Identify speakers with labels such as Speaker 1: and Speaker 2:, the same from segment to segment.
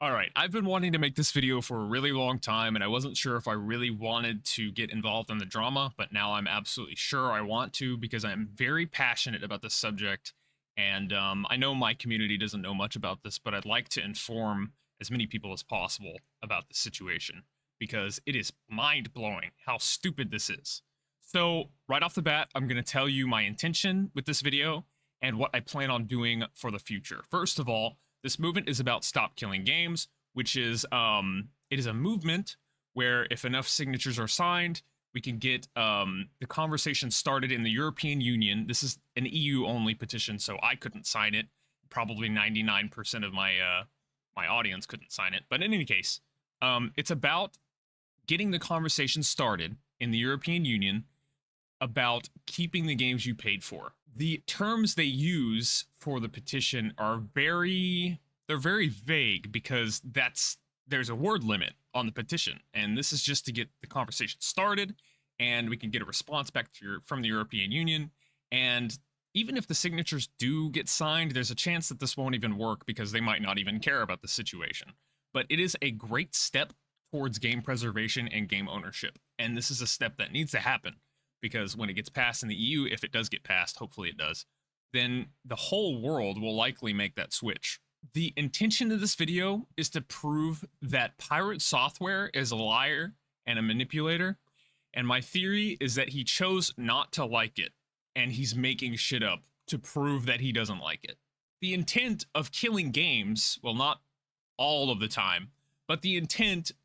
Speaker 1: All right, I've been wanting to make this video for a really long time, and I wasn't sure if I really wanted to get involved in the drama, but now I'm absolutely sure I want to because I'm very passionate about this subject. And I know my community doesn't know much about this, but I'd like to inform as many people as possible about the situation because it is mind blowing how stupid this is. So, right off the bat, I'm going to tell you my intention with this video and what I plan on doing for the future. First of all, this movement is about stop killing games, which is it is a movement where if enough signatures are signed, we can get the conversation started in the European Union. This is an EU only petition, so I couldn't sign it. Probably 99% of my audience couldn't sign it. But in any case, it's about getting the conversation started in the European Union about keeping the games you paid for. The terms they use for the petition are very vague because there's a word limit on the petition, and this is just to get the conversation started and we can get a response back from the European Union. And even if the signatures do get signed, there's a chance that this won't even work because they might not even care about the situation. But it is a great step towards game preservation and game ownership, and this is a step that needs to happen because when it gets passed in the EU, if it does get passed, hopefully it does, then the whole world will likely make that switch. The intention of this video is to prove that Pirate Software is a liar and a manipulator, and my theory is that he chose not to like it, and he's making shit up to prove that he doesn't like it. The intent of killing games, well, not all of the time, but the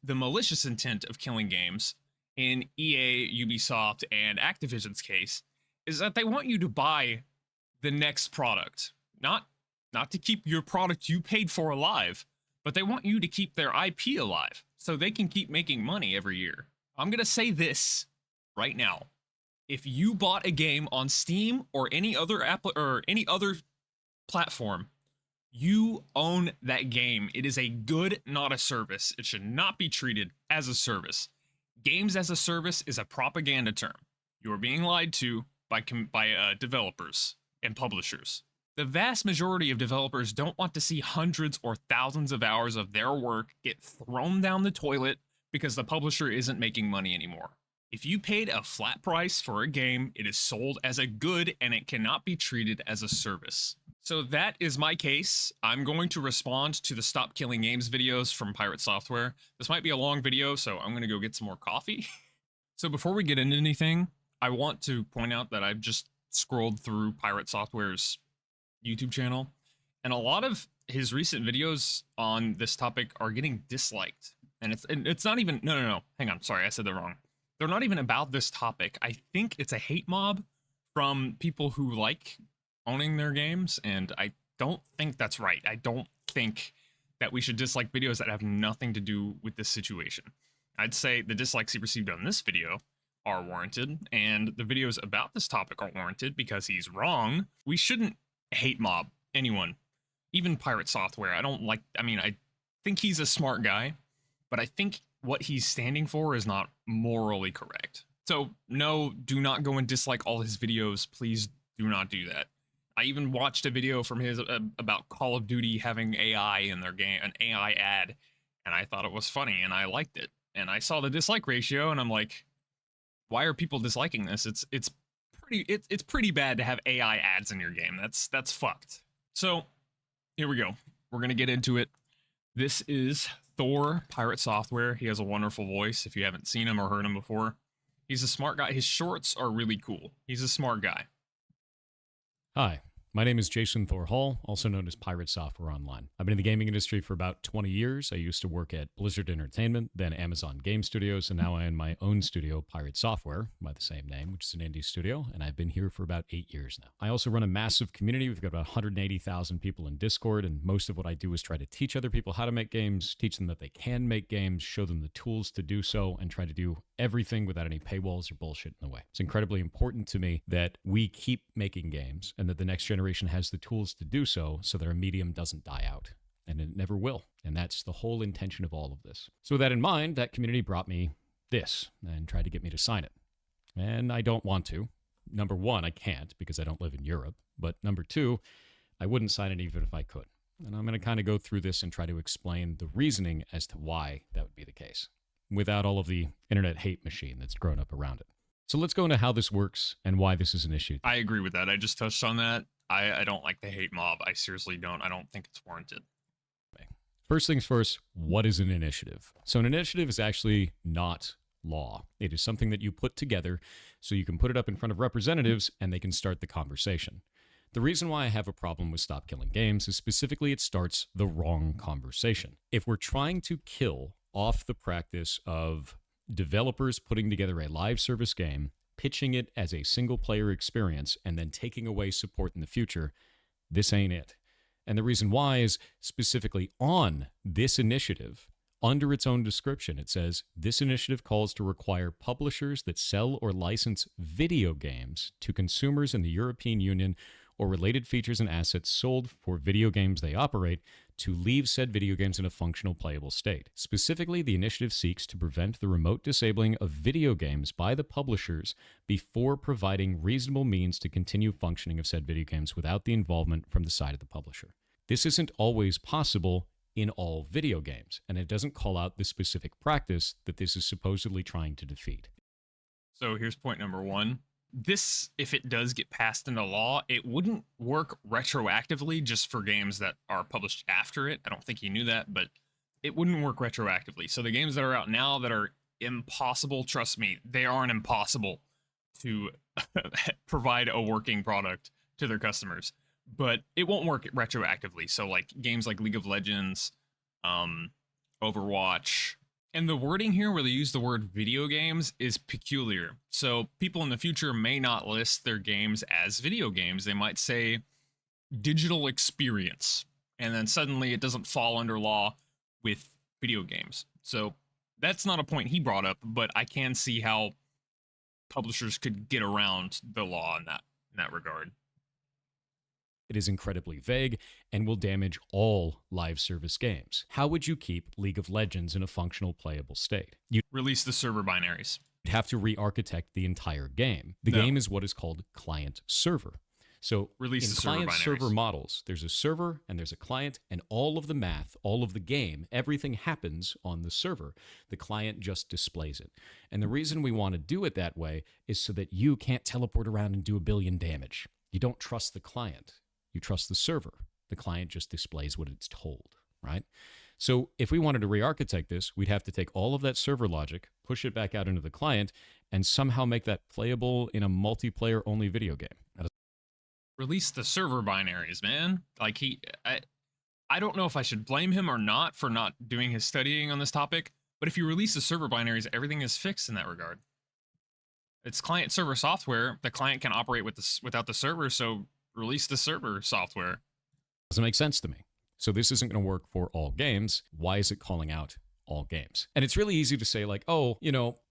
Speaker 1: malicious intent of killing games in EA, Ubisoft, and Activision's case, is that they want you to buy the next product. Not to keep your product you paid for alive, but they want you to keep their IP alive so they can keep making money every year. I'm going to say this right now. If you bought a game on Steam or any other platform, you own that game. It is a good, not a service. It should not be treated as a service. Games as a service is a propaganda term. You are being lied to by developers and publishers. The vast majority of developers don't want to see hundreds or thousands of hours of their work get thrown down the toilet because the publisher isn't making money anymore. If you paid a flat price for a game, it is sold as a good and it cannot be treated as a service. So that is my case. I'm going to respond to the Stop Killing Games videos from Pirate Software. This might be a long video, so I'm going to go get some more coffee. So before we get into anything, I want to point out that I've just scrolled through Pirate Software's YouTube channel, and a lot of his recent videos on this topic are getting disliked. And it's not even, no, hang on, sorry, I said that wrong. They're not even about this topic. I think it's a hate mob from people who like owning their games, and I don't think that's right. I don't think that we should dislike videos that have nothing to do with this situation. I'd say the dislikes he received on this video are warranted, and the videos about this topic are warranted because he's wrong. We shouldn't hate mob anyone, even Pirate Software. I think he's a smart guy, but I think what he's standing for is not morally correct. So no, do not go and dislike all his videos. Please do not do that. I even watched a video from his about Call of Duty having AI in their game, an AI ad, and I thought it was funny and I liked it. And I saw the dislike ratio and I'm like, why are people disliking this? It's pretty bad to have AI ads in your game. That's fucked. So here we go. We're gonna get into it. This is Thor, Pirate Software. He has a wonderful voice if you haven't seen him or heard him before. He's a smart guy. His shorts are really cool. He's a smart guy.
Speaker 2: Hi, my name is Jason Thor Hall, also known as Pirate Software Online. I've been in the gaming industry for about 20 years. I used to work at Blizzard Entertainment, then Amazon Game Studios, and now I own my own studio, Pirate Software, by the same name, which is an indie studio, and I've been here for about 8 years now. I also run a massive community. We've got about 180,000 people in Discord, and most of what I do is try to teach other people how to make games, teach them that they can make games, show them the tools to do so, and try to do everything without any paywalls or bullshit in the way. It's incredibly important to me that we keep making games and that the next generation has the tools to do so that our medium doesn't die out. And it never will. And that's the whole intention of all of this. So with that in mind, that community brought me this and tried to get me to sign it. And I don't want to. Number one, I can't because I don't live in Europe. But number two, I wouldn't sign it even if I could. And I'm going to kind of go through this and try to explain the reasoning as to why that would be the case, without all of the internet hate machine that's grown up around it. So let's go into how this works and why this is an issue.
Speaker 1: I agree with that. I just touched on that. I don't like the hate mob. I seriously don't. I don't think it's warranted.
Speaker 2: First things first, what is an initiative? So an initiative is actually not law. It is something that you put together so you can put it up in front of representatives and they can start the conversation. The reason why I have a problem with Stop Killing Games is specifically it starts the wrong conversation. If we're trying to kill off the practice of developers putting together a live service game, pitching it as a single player experience, and then taking away support in the future, this ain't it. And the reason why is specifically on this initiative, under its own description, it says, this initiative calls to require publishers that sell or license video games to consumers in the European Union or related features and assets sold for video games they operate to leave said video games in a functional playable state. Specifically, the initiative seeks to prevent the remote disabling of video games by the publishers before providing reasonable means to continue functioning of said video games without the involvement from the side of the publisher. This isn't always possible in all video games, and it doesn't call out the specific practice that this is supposedly trying to defeat.
Speaker 1: So here's point number one. This, if it does get passed into law, it wouldn't work retroactively just for games that are published after it. I don't think he knew that, but it wouldn't work retroactively. So the games that are out now that are impossible, trust me, they aren't impossible to provide a working product to their customers. But it won't work retroactively. So like games like League of Legends, Overwatch, and the wording here where they use the word video games is peculiar. So people in the future may not list their games as video games. They might say digital experience. And then suddenly it doesn't fall under law with video games. So that's not a point he brought up, but I can see how publishers could get around the law in that regard.
Speaker 2: It is incredibly vague and will damage all live service games. How would you keep League of Legends in a functional playable state? You'd
Speaker 1: Release the server binaries.
Speaker 2: have to re-architect the entire game. The game is what is called client-server. So
Speaker 1: Release
Speaker 2: in
Speaker 1: the server
Speaker 2: client-server
Speaker 1: binaries.
Speaker 2: models, there's a server and there's a client, and all of the math, all of the game, everything happens on the server. The client just displays it. And the reason we want to do it that way is so that you can't teleport around and do a billion damage. You don't trust the client. You trust the server. The client just displays what it's told, right? So if we wanted to re-architect this, we'd have to take all of that server logic, push it back out into the client, and somehow make that playable in a multiplayer-only video game.
Speaker 1: Release the server binaries, man. Like I don't know if I should blame him or not for not doing his studying on this topic, but if you release the server binaries, everything is fixed in that regard. It's client-server software. The client can operate without the server, so release the server software.
Speaker 2: Doesn't make sense to me. So this isn't going to work for all games. Why is it calling out all games? And it's really easy to say like, oh,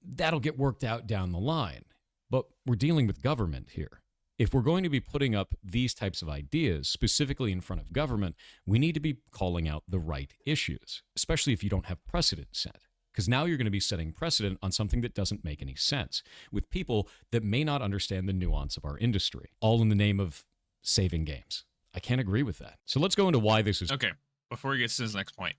Speaker 2: that'll get worked out down the line. But we're dealing with government here. If we're going to be putting up these types of ideas specifically in front of government, we need to be calling out the right issues, especially if you don't have precedent set. Because now you're going to be setting precedent on something that doesn't make any sense with people that may not understand the nuance of our industry, all in the name of saving games. I can't agree with that. So let's go into why this is.
Speaker 1: Okay, before he gets to his next point.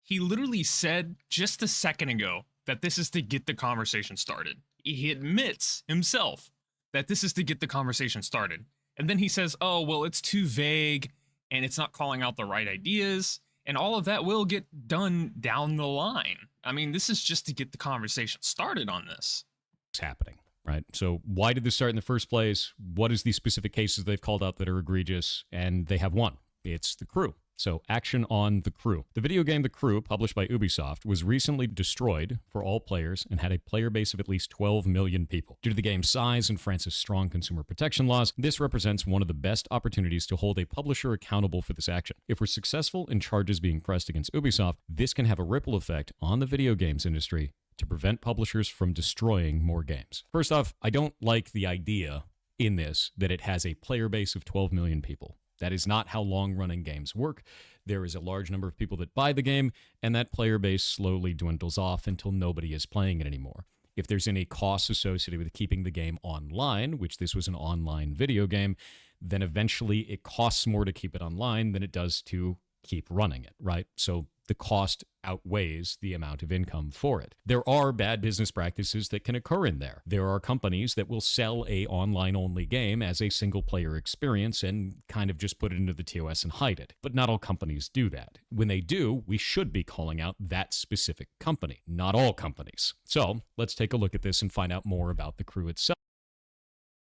Speaker 1: He literally said just a second ago that this is to get the conversation started. He admits himself that this is to get the conversation started. And then he says, oh, well, it's too vague and it's not calling out the right ideas. And all of that will get done down the line. I mean, this is just to get the conversation started on this.
Speaker 2: It's happening, right? So why did this start in the first place? What is the specific cases they've called out that are egregious? And they have one. It's The Crew. So action on The Crew. The video game The Crew, published by Ubisoft, was recently destroyed for all players and had a player base of at least 12 million people. Due to the game's size and France's strong consumer protection laws, this represents one of the best opportunities to hold a publisher accountable for this action. If we're successful in charges being pressed against Ubisoft, this can have a ripple effect on the video games industry to prevent publishers from destroying more games. First off, I don't like the idea in this that it has a player base of 12 million people. That is not how long-running games work. There is a large number of people that buy the game, and that player base slowly dwindles off until nobody is playing it anymore. If there's any costs associated with keeping the game online, which this was an online video game, then eventually it costs more to keep it online than it does to keep running it, right? So the cost outweighs the amount of income for it. There are bad business practices that can occur in there. There are companies that will sell a online-only game as a single-player experience and kind of just put it into the TOS and hide it. But not all companies do that. When they do, we should be calling out that specific company, not all companies. So let's take a look at this and find out more about the crew itself.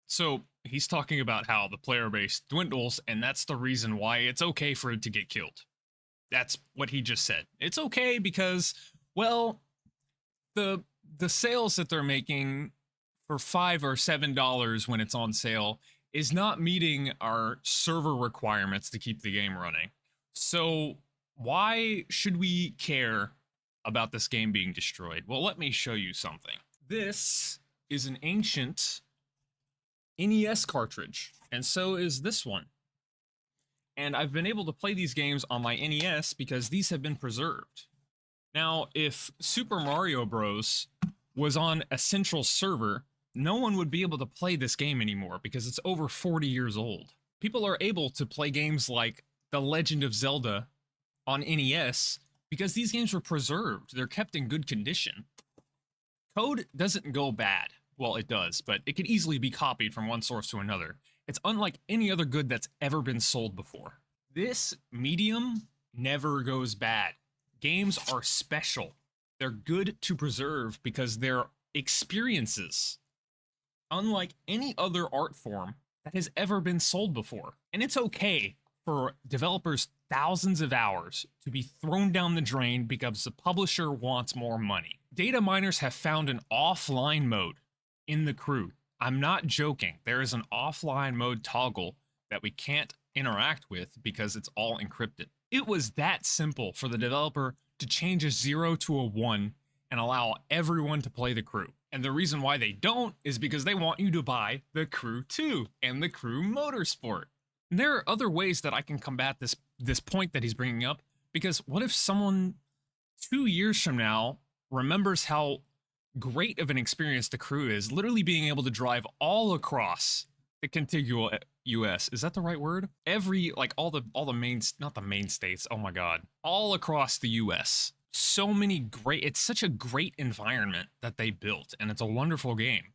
Speaker 1: So he's talking about how the player base dwindles, and that's the reason why it's okay for it to get killed. That's what he just said. It's okay because, well, the sales that they're making for $5 or $7 when it's on sale is not meeting our server requirements to keep the game running. So why should we care about this game being destroyed? Well, let me show you something. This is an ancient NES cartridge, and so is this one. And I've been able to play these games on my NES because these have been preserved. Now, if Super Mario Bros. Was on a central server, no one would be able to play this game anymore because it's over 40 years old. People are able to play games like The Legend of Zelda on NES because these games were preserved. They're kept in good condition. Code doesn't go bad. Well, it does, but it could easily be copied from one source to another. It's unlike any other good that's ever been sold before. This medium never goes bad. Games are special. They're good to preserve because they're experiences, unlike any other art form that has ever been sold before. And it's okay for developers' thousands of hours to be thrown down the drain because the publisher wants more money. Data miners have found an offline mode in the crew. I'm not joking. There is an offline mode toggle that we can't interact with because it's all encrypted. It was that simple for the developer to change a 0 to a 1 and allow everyone to play the crew. And the reason why they don't is because they want you to buy the Crew 2 and the Crew Motorsport. And there are other ways that I can combat this point that he's bringing up, because what if someone 2 years from now remembers how great of an experience the Crew is, literally being able to drive all across the contiguous US. Is that the right word? All the main, not the main states, oh my god, all across the US. So many it's such a great environment that they built, and it's a wonderful game.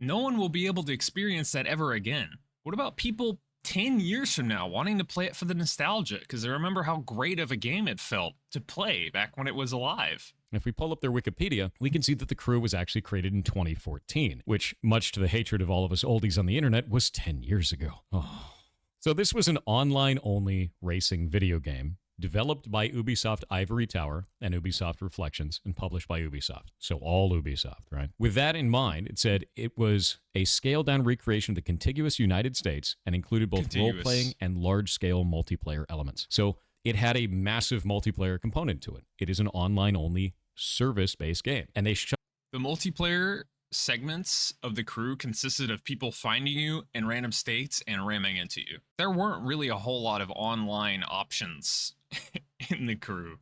Speaker 1: No one will be able to experience that ever again. What about people 10 years from now wanting to play it for the nostalgia because they remember how great of a game it felt to play back when it was alive?
Speaker 2: If we pull up their Wikipedia, we can see that the Crew was actually created in 2014, which, much to the hatred of all of us oldies on the internet, was 10 years ago. Oh. So this was an online-only racing video game developed by Ubisoft Ivory Tower and Ubisoft Reflections and published by Ubisoft. So all Ubisoft, right? With that in mind, it said it was a scaled-down recreation of the contiguous United States and included both role-playing and large-scale multiplayer elements. So it had a massive multiplayer component to it. It is an online-only service-based game. And they
Speaker 1: the multiplayer segments of the Crew consisted of people finding you in random states and ramming into you. There weren't really a whole lot of online options in the Crew.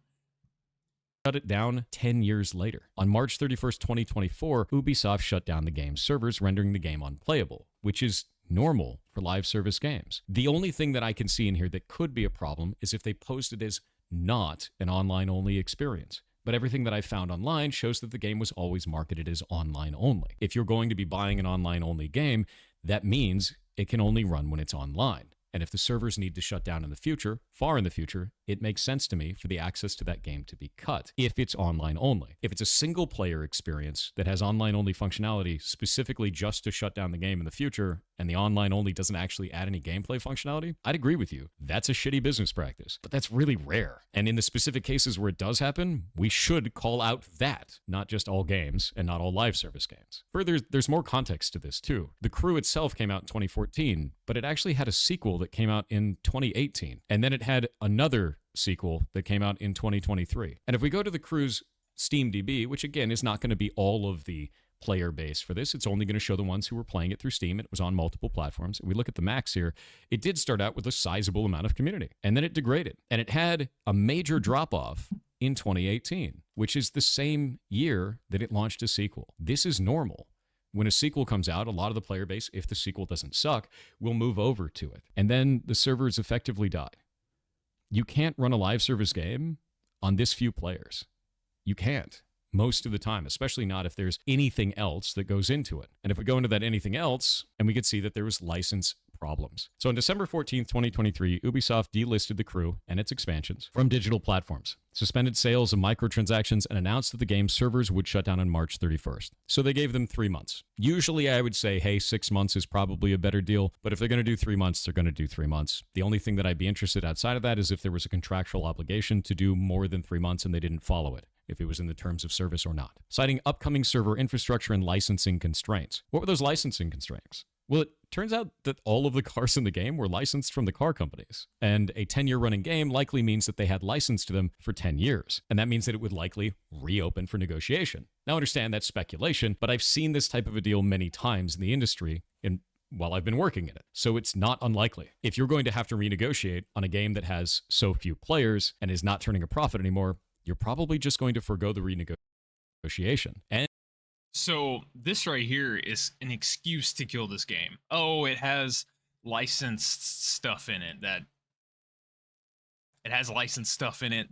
Speaker 2: Shut it down 10 years later. On March 31st, 2024, Ubisoft shut down the game's servers, rendering the game unplayable, which is normal for live service games. The only thing that I can see in here that could be a problem is if they posted as not an online-only experience. But everything that I found online shows that the game was always marketed as online only. If you're going to be buying an online-only game, that means it can only run when it's online. And if the servers need to shut down in the future, far in the future, it makes sense to me for the access to that game to be cut if it's online only. If it's a single player experience that has online only functionality specifically just to shut down the game in the future, and the online only doesn't actually add any gameplay functionality, I'd agree with you. That's a shitty business practice, but that's really rare. And in the specific cases where it does happen, we should call out that, not just all games and not all live service games. Further, there's more context to this too. The Crew itself came out in 2014, but it actually had a sequel that came out in 2018. And then it had another sequel that came out in 2023. And if we go to the Crew's SteamDB, which again is not going to be all of the player base for this, it's only going to show the ones who were playing it through Steam. It was on multiple platforms. We look at the max here. It did start out with a sizable amount of community, and then it degraded. And it had a major drop-off in 2018, which is the same year that it launched a sequel. This is normal. When a sequel comes out, a lot of the player base, if the sequel doesn't suck, will move over to it. And then the servers effectively die. You can't run a live service game on this few players. You can't most of the time, especially not if there's anything else that goes into it. And if we go into that anything else, and we could see that there was license problems. So on December 14th, 2023, Ubisoft delisted The Crew and its expansions from digital platforms, suspended sales of microtransactions, and announced that the game's servers would shut down on March 31st. So they gave them 3 months. Usually I would say, hey, 6 months is probably a better deal, but if they're going to do 3 months, they're going to do 3 months. The only thing that I'd be interested outside of that is if there was a contractual obligation to do more than 3 months and they didn't follow it, if it was in the terms of service or not. Citing upcoming server infrastructure and licensing constraints. What were those licensing constraints? Well, it turns out that all of the cars in the game were licensed from the car companies. And a 10-year running game likely means that they had license to them for 10 years. And that means that it would likely reopen for negotiation. Now, understand that's speculation, but I've seen this type of a deal many times in the industry while I've been working in it. So it's not unlikely. If you're going to have to renegotiate on a game that has so few players and is not turning a profit anymore, you're probably just going to forego the renegotiation. And
Speaker 1: so this right here is an excuse to kill this game. Oh, it has licensed stuff in it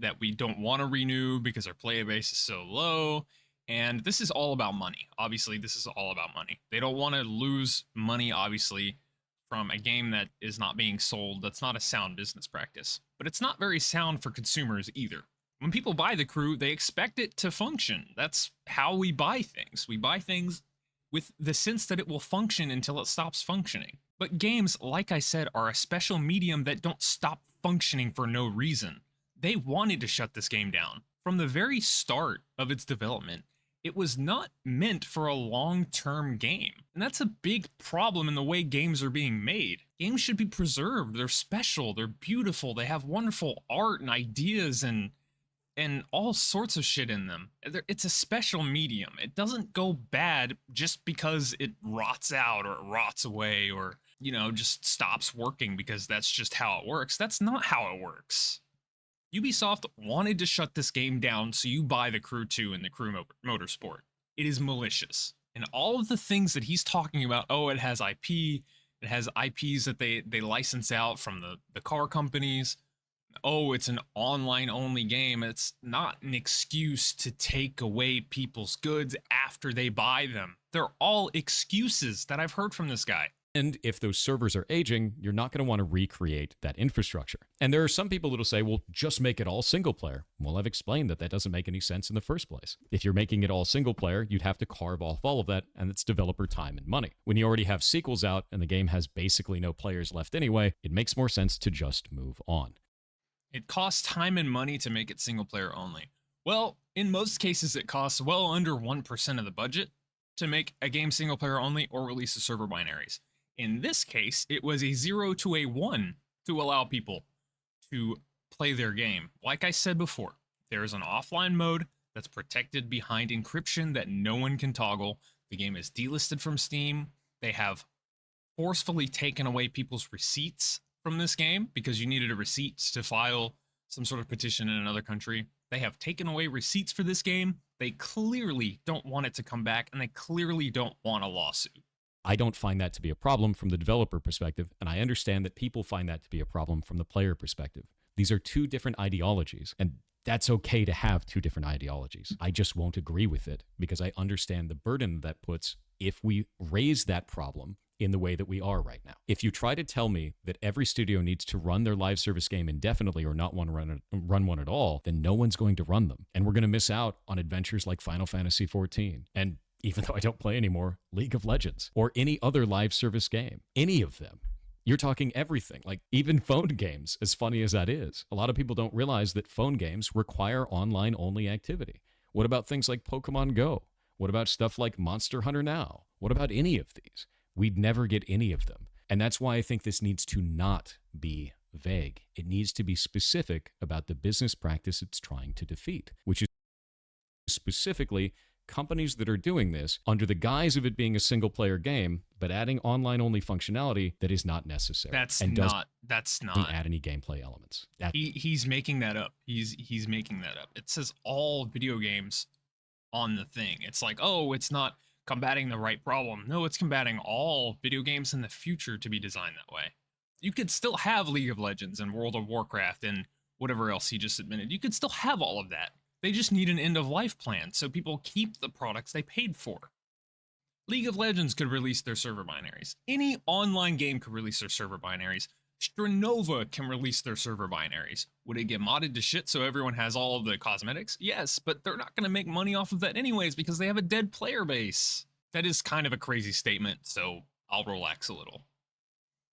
Speaker 1: that we don't want to renew because our player base is so low. And this is all about money. Obviously, this is all about money. They don't want to lose money, obviously, from a game that is not being sold. That's not a sound business practice. But it's not very sound for consumers either. When people buy The Crew, they expect it to function. That's how we buy things. We buy things with the sense that it will function until it stops functioning. But games, like I said, are a special medium that don't stop functioning for no reason. They wanted to shut this game down. From the very start of its development, it was not meant for a long-term game. And that's a big problem in the way games are being made. Games should be preserved. They're special. They're beautiful. They have wonderful art and ideas and all sorts of shit in them. It's a special medium. It doesn't go bad just because it rots out or it rots away or, just stops working because that's just how it works. That's not how it works. Ubisoft wanted to shut this game down so you buy The Crew 2 and The Crew Motorsport. It is malicious. And all of the things that he's talking about, oh, it has IP, it has IPs that they license out from the car companies, oh, it's an online-only game. It's not an excuse to take away people's goods after they buy them. They're all excuses that I've heard from this guy.
Speaker 2: And if those servers are aging, you're not going to want to recreate that infrastructure. And there are some people that'll say, well, just make it all single player. Well, I've explained that doesn't make any sense in the first place. If you're making it all single player, you'd have to carve off all of that, and it's developer time and money. When you already have sequels out and the game has basically no players left anyway, it makes more sense to just move on.
Speaker 1: It costs time and money to make it single player only. Well, in most cases, it costs well under 1% of the budget to make a game single player only or release the server binaries. In this case, it was a 0 to a 1 to allow people to play their game. Like I said before, there is an offline mode that's protected behind encryption that no one can toggle. The game is delisted from Steam. They have forcefully taken away people's receipts from this game because you needed a receipt to file some sort of petition in another country. They have taken away receipts for this game. They clearly don't want it to come back, and they clearly don't want a lawsuit.
Speaker 2: I don't find that to be a problem from the developer perspective, and I understand that people find that to be a problem from the player perspective. These are two different ideologies, and that's okay to have two different ideologies. I just won't agree with it because I understand the burden that puts if we raise that problem in the way that we are right now. If you try to tell me that every studio needs to run their live service game indefinitely or not want to run one at all, then no one's going to run them. And we're going to miss out on adventures like Final Fantasy XIV. And even though I don't play anymore, League of Legends or any other live service game, any of them. You're talking everything, like even phone games, as funny as that is. A lot of people don't realize that phone games require online-only activity. What about things like Pokemon Go? What about stuff like Monster Hunter Now? What about any of these? We'd never get any of them. And that's why I think this needs to not be vague. It needs to be specific about the business practice it's trying to defeat, which is specifically companies that are doing this under the guise of it being a single-player game, but adding online-only functionality that is not necessary.
Speaker 1: That's
Speaker 2: not add any gameplay elements.
Speaker 1: He's making that up. He's making that up. It says all video games on the thing. It's like, oh, it's not combating the right problem. No, it's combating all video games in the future to be designed that way. You could still have League of Legends and World of Warcraft and whatever else he just admitted. You could still have all of that. They just need an end of life plan so people keep the products they paid for. League of Legends could release their server binaries. Any online game could release their server binaries. Stranova can release their server binaries. Would it get modded to shit so everyone has all of the cosmetics? Yes, but they're not going to make money off of that anyways because they have a dead player base. That is kind of a crazy statement, so I'll relax a little.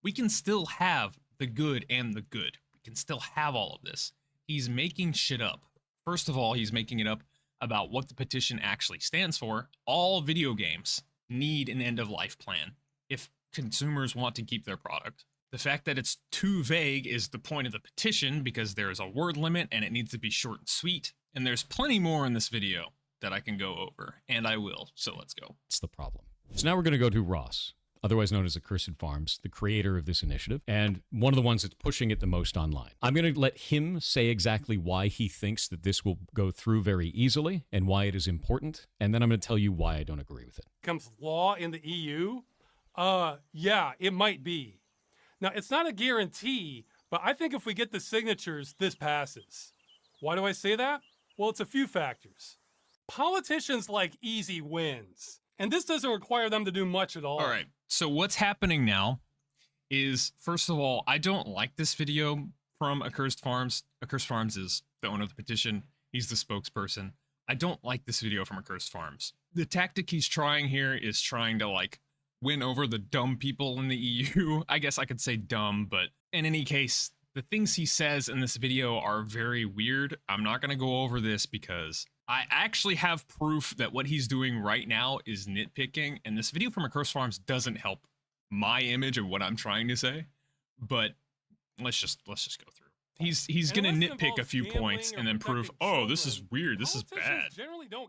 Speaker 1: We can still have the good and the good. We can still have all of this. He's making shit up. First of all, he's making it up about what the petition actually stands for. All video games need an end-of-life plan if consumers want to keep their product. The fact that it's too vague is the point of the petition because there is a word limit and it needs to be short and sweet. And there's plenty more in this video that I can go over, and I will, so let's go.
Speaker 2: That's the problem. So now we're going to go to Ross, otherwise known as Accursed Farms, the creator of this initiative, and one of the ones that's pushing it the most online. I'm going to let him say exactly why he thinks that this will go through very easily and why it is important, and then I'm going to tell you why I don't agree with it.
Speaker 3: Comes law in the EU? Yeah, it might be. Now, it's not a guarantee, but I think if we get the signatures, this passes. Why do I say that? Well, it's a few factors. Politicians like easy wins, and this doesn't require them to do much at all.
Speaker 1: All right, so what's happening now is, first of all, I don't like this video from Accursed Farms. Accursed Farms is the owner of the petition. He's the spokesperson. I don't like this video from Accursed Farms. The tactic he's trying here is trying to, like, win over the dumb people in the EU. I guess I could say dumb, but in any case, the things he says in this video are very weird. I'm not going to go over this because I actually have proof that what he's doing right now is nitpicking, and this video from Accursed Farms doesn't help my image of what I'm trying to say. But let's just go through. He's gonna nitpick a few points and then prove, oh, this is weird, this is bad.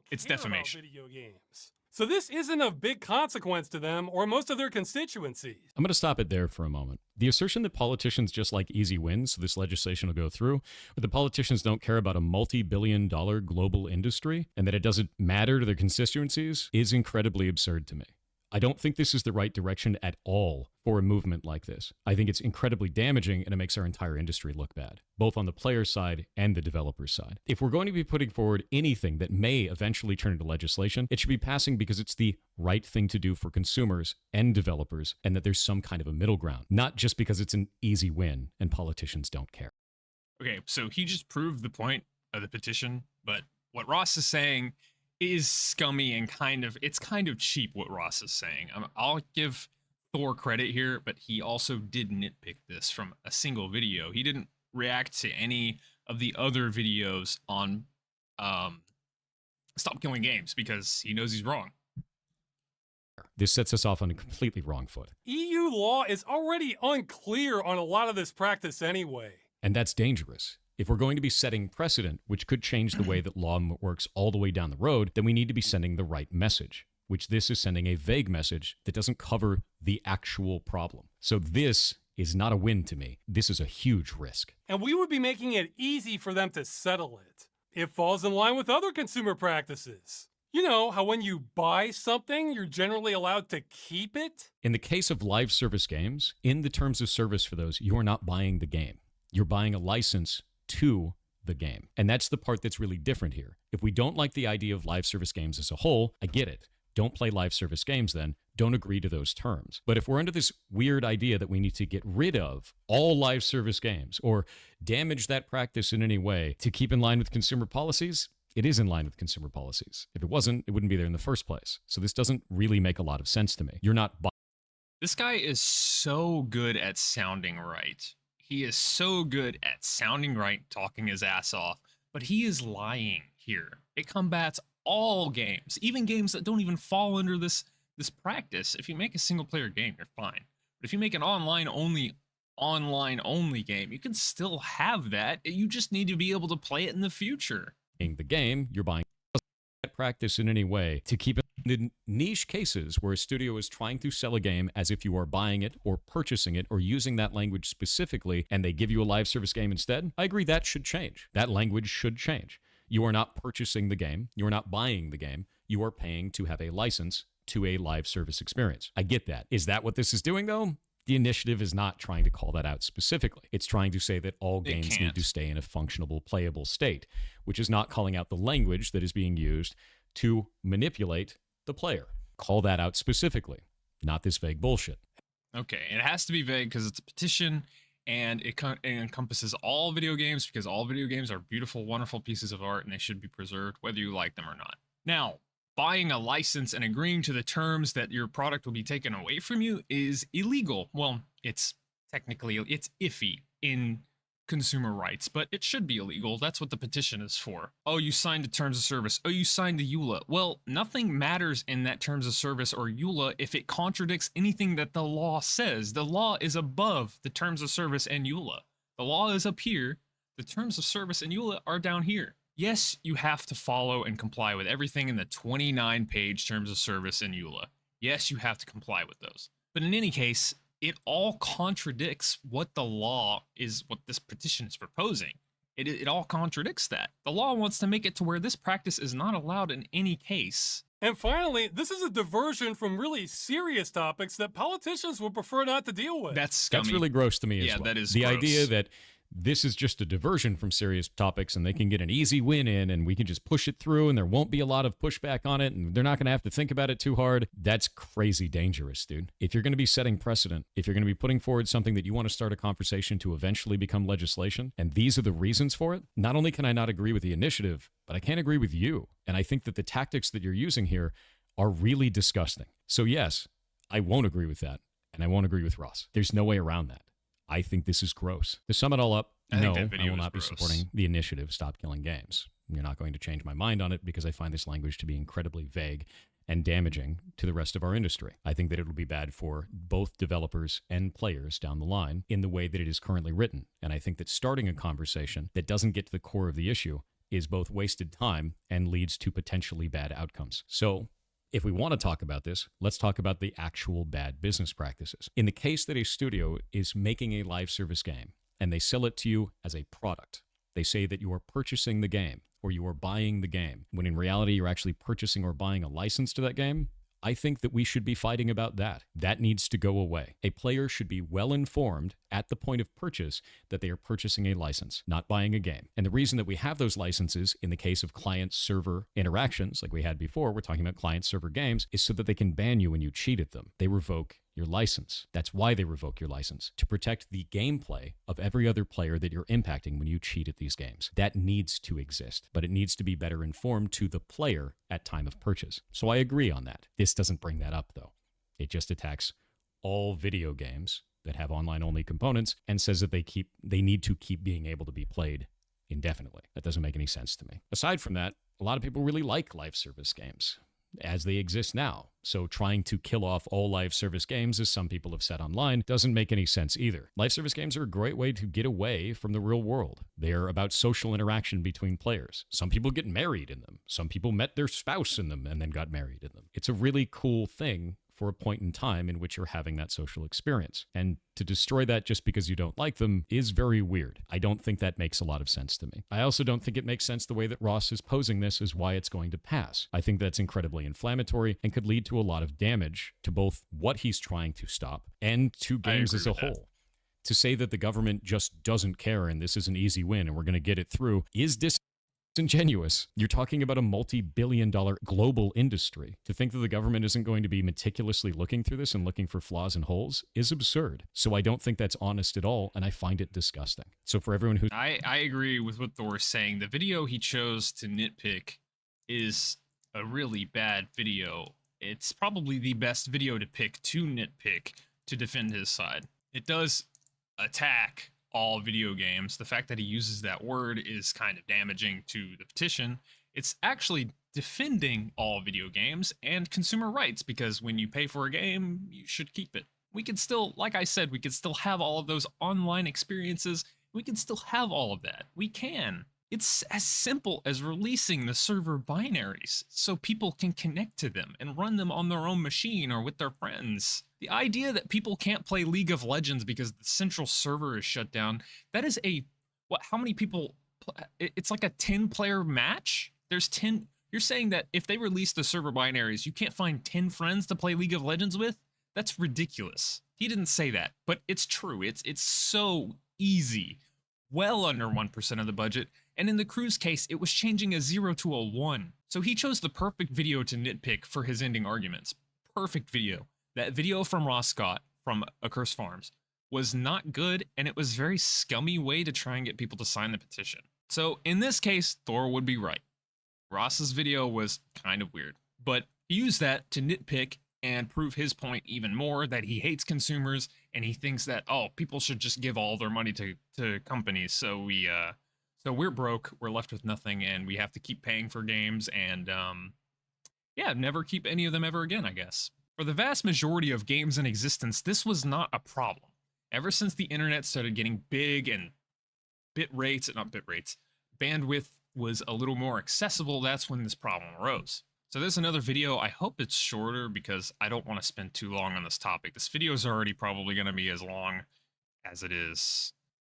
Speaker 1: It's defamation.
Speaker 3: Video games. So this isn't of big consequence to them or most of their constituencies.
Speaker 2: I'm going to stop it there for a moment. The assertion that politicians just like easy wins, so this legislation will go through, but the politicians don't care about a multi-billion-dollar global industry and that it doesn't matter to their constituencies is incredibly absurd to me. I don't think this is the right direction at all for a movement like this. I think it's incredibly damaging and it makes our entire industry look bad, both on the player side and the developer side. If we're going to be putting forward anything that may eventually turn into legislation, it should be passing because it's the right thing to do for consumers and developers and that there's some kind of a middle ground, not just because it's an easy win and politicians don't care.
Speaker 1: Okay, so he just proved the point of the petition, but what Ross is saying is scummy and it's kind of cheap what Ross is saying. I'll give Thor credit here, but he also did nitpick this from a single video. He didn't react to any of the other videos on Stop Killing Games because he knows he's wrong.
Speaker 2: This sets us off on a completely wrong foot.
Speaker 3: EU law is already unclear on a lot of this practice anyway.
Speaker 2: And that's dangerous. If we're going to be setting precedent, which could change the way that law works all the way down the road, then we need to be sending the right message, which this is sending a vague message that doesn't cover the actual problem. So this is not a win to me. This is a huge risk.
Speaker 3: And we would be making it easy for them to settle it. It falls in line with other consumer practices. You know how when you buy something, you're generally allowed to keep it?
Speaker 2: In the case of live service games, in the terms of service for those, you are not buying the game. You're buying a license to the game. And that's the part that's really different here. If we don't like the idea of live service games as a whole, I get it. Don't play live service games then. Don't agree to those terms. But if we're under this weird idea that we need to get rid of all live service games or damage that practice in any way to keep in line with consumer policies, it is in line with consumer policies. If it wasn't, it wouldn't be there in the first place. So this doesn't really make a lot of sense to me. You're not
Speaker 1: This guy is so good at sounding right. He is so good at sounding right, talking his ass off, but he is lying here. It combats all games, even games that don't even fall under this practice. If you make a single player game, you're fine. But if you make an online only game, you can still have that. You just need to be able to play it in the future.
Speaker 2: The game, you're buying that practice in any way to keep it in niche cases where a studio is trying to sell a game as if you are buying it or purchasing it or using that language specifically and they give you a live service game instead. I agree that should change. That language should change. You are not purchasing the game. You are not buying the game. You are paying to have a license to a live service experience. I get that. Is that what this is doing though? The initiative is not trying to call that out specifically. It's trying to say that all games need to stay in a functionable, playable state, which is not calling out the language that is being used to manipulate the player. Call that out specifically, not this vague bullshit.
Speaker 1: Okay, it has to be vague because it's a petition, and it encompasses all video games, because all video games are beautiful, wonderful pieces of art, and they should be preserved whether you like them or not. Now, buying a license and agreeing to the terms that your product will be taken away from you is illegal. Well, it's iffy in consumer rights, but it should be illegal. That's what the petition is for. Oh, you signed the terms of service. Oh, you signed the EULA. Well, nothing matters in that terms of service or EULA if it contradicts anything that the law says. The law is above the terms of service and EULA. The law is up here. The terms of service and EULA are down here. Yes, you have to follow and comply with everything in the 29-page terms of service and EULA. Yes, you have to comply with those. But in any case, it all contradicts what the law is, what this petition is proposing. It all contradicts that. The law wants to make it to where this practice is not allowed in any case.
Speaker 3: And finally, this is a diversion from really serious topics that politicians would prefer not to deal with.
Speaker 1: That's scummy.
Speaker 2: That's really gross to me as well.
Speaker 1: Yeah, that is
Speaker 2: the
Speaker 1: gross.
Speaker 2: idea that this is just a diversion from serious topics and they can get an easy win in and we can just push it through and there won't be a lot of pushback on it and they're not going to have to think about it too hard. That's crazy dangerous, dude. If you're going to be setting precedent, if you're going to be putting forward something that you want to start a conversation to eventually become legislation, and these are the reasons for it, not only can I not agree with the initiative, but I can't agree with you. And I think that the tactics that you're using here are really disgusting. So yes, I won't agree with that. And I won't agree with Ross. There's no way around that. I think this is gross. To sum it all up, no, I will not be supporting the initiative Stop Killing Games. You're not going to change my mind on it because I find this language to be incredibly vague and damaging to the rest of our industry. I think that it will be bad for both developers and players down the line in the way that it is currently written. And I think that starting a conversation that doesn't get to the core of the issue is both wasted time and leads to potentially bad outcomes. So if we want to talk about this, let's talk about the actual bad business practices. In the case that a studio is making a live service game and they sell it to you as a product, they say that you are purchasing the game or you are buying the game, when in reality you're actually purchasing or buying a license to that game. I think that we should be fighting about that. That needs to go away. A player should be well informed at the point of purchase that they are purchasing a license, not buying a game. And the reason that we have those licenses in the case of client-server interactions, like we had before, we're talking about client-server games, is so that they can ban you when you cheat at them. They revoke your license. That's why they revoke your license, to protect the gameplay of every other player that you're impacting when you cheat at these games. That needs to exist, but it needs to be better informed to the player at time of purchase. So I agree on that. This doesn't bring that up, though. It just attacks all video games that have online-only components and says that they need to keep being able to be played indefinitely. That doesn't make any sense to me. Aside from that, a lot of people really like live service games as they exist now. So trying to kill off all live service games, as some people have said online, doesn't make any sense either. Live service games are a great way to get away from the real world. They're about social interaction between players. Some people get married in them. Some people met their spouse in them and then got married in them. It's a really cool thing for a point in time in which you're having that social experience. And to destroy that just because you don't like them is very weird. I don't think that makes a lot of sense to me. I also don't think it makes sense the way that Ross is posing this is why it's going to pass. I think that's incredibly inflammatory and could lead to a lot of damage to both what he's trying to stop and to games as a whole. To say that the government just doesn't care and this is an easy win and we're going to get it through is disingenuous. You're talking about a multi-billion-dollar global industry. To think that the government isn't going to be meticulously looking through this and looking for flaws and holes is absurd. So I don't think that's honest at all, and I find it disgusting. So for everyone who...
Speaker 1: I agree with what Thor's saying. The video he chose to nitpick is a really bad video. It's probably the best video to pick to nitpick to defend his side. It does attack all video games. The fact that he uses that word is kind of damaging to the petition. It's actually defending all video games and consumer rights, because when you pay for a game, you should keep it. We could still, like I said, we could still have all of those online experiences. We can still have all of that. We can. It's as simple as releasing the server binaries so people can connect to them and run them on their own machine or with their friends. The idea that people can't play League of Legends because the central server is shut down, that is how many people, it's like a 10-player match? There's 10, you're saying that if they release the server binaries, you can't find 10 friends to play League of Legends with? That's ridiculous. He didn't say that, but it's true. It's so easy. Well under 1% of the budget, and in the Crew's case, it was changing a 0 to a 1. So he chose the perfect video to nitpick for his ending arguments. Perfect video. That video from Ross Scott from Accursed Farms was not good, and it was a very scummy way to try and get people to sign the petition. So in this case, Thor would be right. Ross's video was kind of weird, but he used that to nitpick and prove his point even more, that he hates consumers and he thinks that, oh, people should just give all their money to companies. So we're broke, we're left with nothing, and we have to keep paying for games and yeah, never keep any of them ever again, I guess. For the vast majority of games in existence, this was not a problem. Ever since the internet started getting big and bandwidth was a little more accessible, that's when this problem arose. So there's another video. I hope it's shorter because I don't want to spend too long on this topic. This video is already probably going to be as long as it is.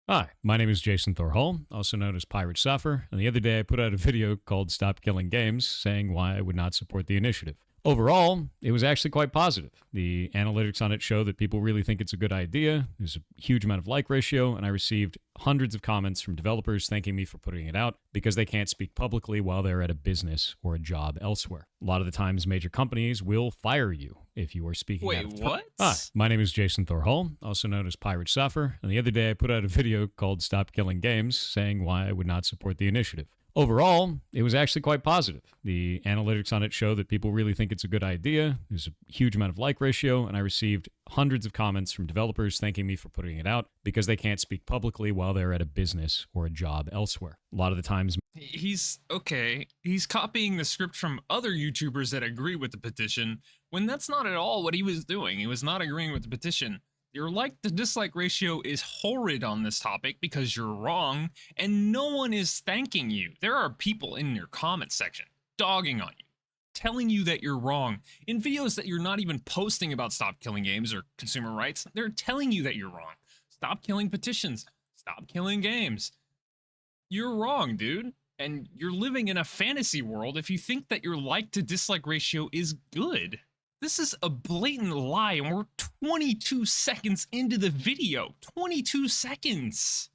Speaker 2: Hi, my name is Jason Thorhall, also known as Pirate Suffer, and the other day I put out a video called Stop Killing Games, saying why I would not support the initiative. Overall, it was actually quite positive. The analytics on it show that people really think it's a good idea. There's a huge amount of like ratio, and I received hundreds of comments from developers thanking me for putting it out because they can't speak publicly while they're at a business or a job elsewhere. A lot of the times, major companies will fire you if you are speaking out of turn.
Speaker 1: What?
Speaker 2: Hi, my name is Jason Thorhall, also known as Pirate Suffer, and the other day I put out a video called Stop Killing Games, saying why I would not support the initiative. Overall, it was actually quite positive. The analytics on it show that people really think it's a good idea. There's a huge amount of like ratio, and I received hundreds of comments from developers thanking me for putting it out because they can't speak publicly while they're at a business or a job elsewhere. A lot of the times,
Speaker 1: He's copying the script from other YouTubers that agree with the petition, when that's not at all what he was doing. He was not agreeing with the petition. Your like to dislike ratio is horrid on this topic because you're wrong, and no one is thanking you. There are people in your comment section dogging on you, telling you that you're wrong. In videos that you're not even posting about Stop Killing Games or consumer rights, they're telling you that you're wrong. Stop killing petitions. Stop killing games. You're wrong, dude. And you're living in a fantasy world if you think that your like to dislike ratio is good. This is a blatant lie, and we're 22 seconds into the video. 22 seconds.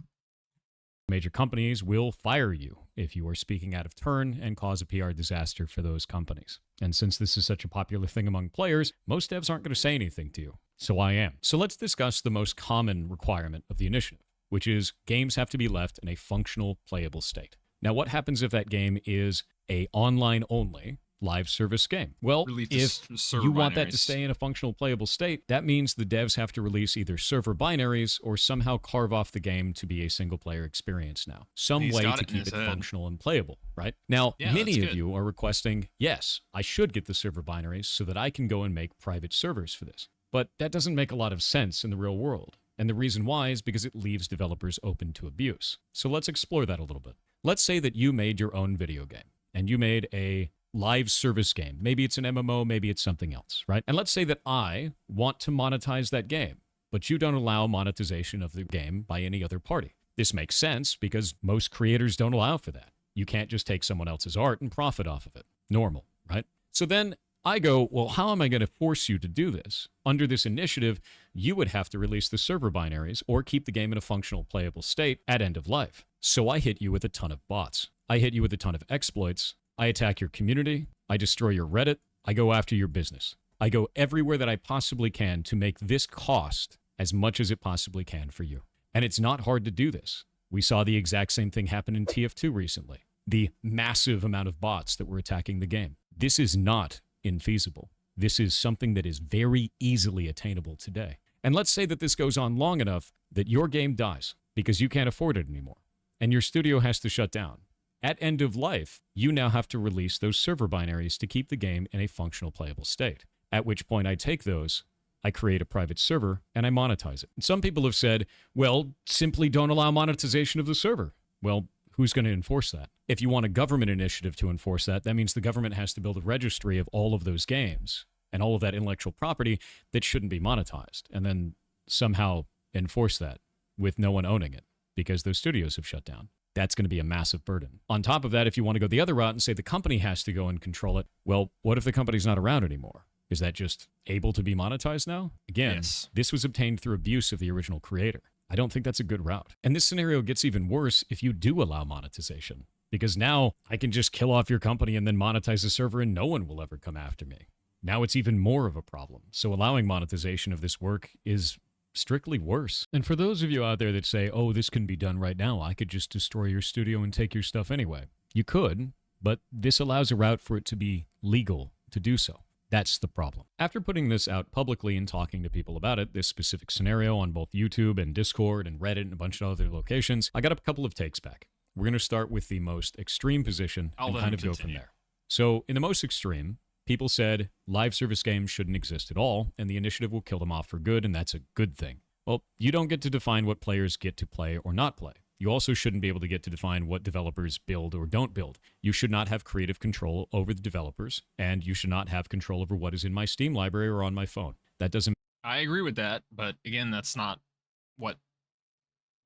Speaker 2: major companies will fire you if you are speaking out of turn and cause a PR disaster for those companies. And since this is such a popular thing among players, most devs aren't going to say anything to you. So I am. So let's discuss the most common requirement of the initiative, which is games have to be left in a functional, playable state. Now, what happens if that game is a online-only live service game? Well, if you want that to stay in a functional, playable state, that means the devs have to release either server binaries or somehow carve off the game to be a single-player experience now. Some way to keep it functional and playable, right? Now, many of you are requesting, yes, I should get the server binaries so that I can go and make private servers for this. But that doesn't make a lot of sense in the real world. And the reason why is because it leaves developers open to abuse. So let's explore that a little bit. Let's say that you made your own video game and you made a live service game. Maybe it's an MMO, maybe it's something else, right? And let's say that I want to monetize that game, but you don't allow monetization of the game by any other party. This makes sense because most creators don't allow for that. You can't just take someone else's art and profit off of it. Normal, right? So then I go, well, how am I going to force you to do this? Under this initiative, you would have to release the server binaries or keep the game in a functional, playable state at end of life. So I hit you with a ton of bots. I hit you with a ton of exploits. I attack your community. I destroy your Reddit. I go after your business. I go everywhere that I possibly can to make this cost as much as it possibly can for you. And it's not hard to do this. We saw the exact same thing happen in TF2 recently. The massive amount of bots that were attacking the game. This is not infeasible. This is something that is very easily attainable today. And let's say that this goes on long enough that your game dies because you can't afford it anymore and your studio has to shut down. At end of life, you now have to release those server binaries to keep the game in a functional, playable state. At which point I take those, I create a private server, and I monetize it. And some people have said, well, simply don't allow monetization of the server. Well, who's going to enforce that? If you want a government initiative to enforce that, that means the government has to build a registry of all of those games and all of that intellectual property that shouldn't be monetized, and then somehow enforce that with no one owning it because those studios have shut down. That's going to be a massive burden. On top of that, if you want to go the other route and say the company has to go and control it, well, what if the company's not around anymore? Is that just able to be monetized now? Again,
Speaker 1: Yes.
Speaker 2: this was obtained through abuse of the original creator. I don't think that's a good route. And this scenario gets even worse if you do allow monetization, because now I can just kill off your company and then monetize the server and no one will ever come after me. Now it's even more of a problem. So allowing monetization of this work is strictly worse. And for those of you out there that say, oh, this can be done right now, I could just destroy your studio and take your stuff anyway. You could, but this allows a route for it to be legal to do so. That's the problem. After putting this out publicly and talking to people about it, this specific scenario on both YouTube and Discord and Reddit and a bunch of other locations, I got a couple of takes back. We're going to start with the most extreme position and kind of go from there. So in the most extreme, people said live service games shouldn't exist at all, and the initiative will kill them off for good, and that's a good thing. Well, you don't get to define what players get to play or not play. You also shouldn't be able to get to define what developers build or don't build. You should not have creative control over the developers, and you should not have control over what is in my Steam library or on my phone. That doesn't...
Speaker 1: I agree with that, but again, that's not what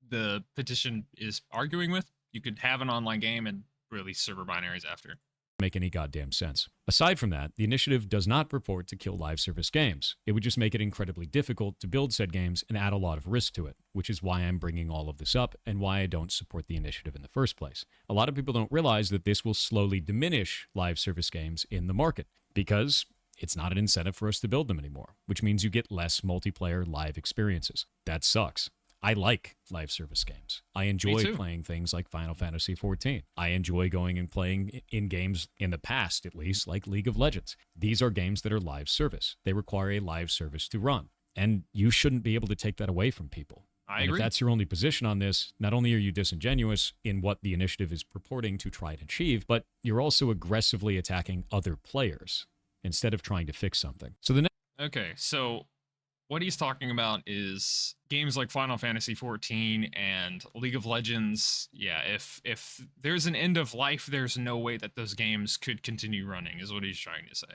Speaker 1: the petition is arguing with. You could have an online game and release server binaries after.
Speaker 2: Make any goddamn sense. Aside from that, the initiative does not purport to kill live service games. It would just make it incredibly difficult to build said games and add a lot of risk to it, which is why I'm bringing all of this up and why I don't support the initiative in the first place. A lot of people don't realize that this will slowly diminish live service games in the market because it's not an incentive for us to build them anymore, which means you get less multiplayer live experiences. That sucks. I like live service games. I enjoy playing things like Final Fantasy XIV. I enjoy going and playing in games in the past, at least, like League of Legends. These are games that are live service. They require a live service to run. And you shouldn't be able to take that away from people.
Speaker 1: I agree.
Speaker 2: If that's your only position on this, not only are you disingenuous in what the initiative is purporting to try and achieve, but you're also aggressively attacking other players instead of trying to fix something. So the
Speaker 1: Okay, so what he's talking about is games like Final Fantasy XIV and League of Legends. Yeah, if there's an end of life, there's no way that those games could continue running, is what he's trying to say.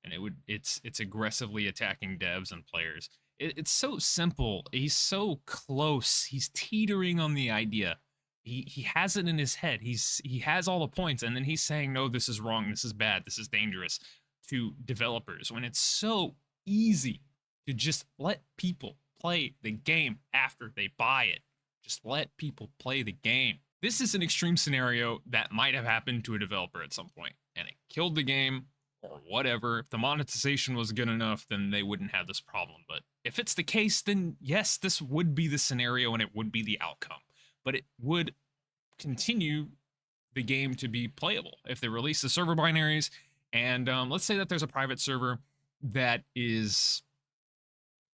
Speaker 1: And it's aggressively attacking devs and players. It's so simple. He's so close. He's teetering on the idea. He has it in his head. He has all the points, and then he's saying, no, this is wrong, this is bad, this is dangerous to developers, when it's so easy to just let people play the game after they buy it. Just let people play the game. This is an extreme scenario that might have happened to a developer at some point, and it killed the game or whatever. If the monetization was good enough, then they wouldn't have this problem. But if it's the case, then yes, this would be the scenario and it would be the outcome. But it would continue the game to be playable. If they release the server binaries, and let's say that there's a private server that is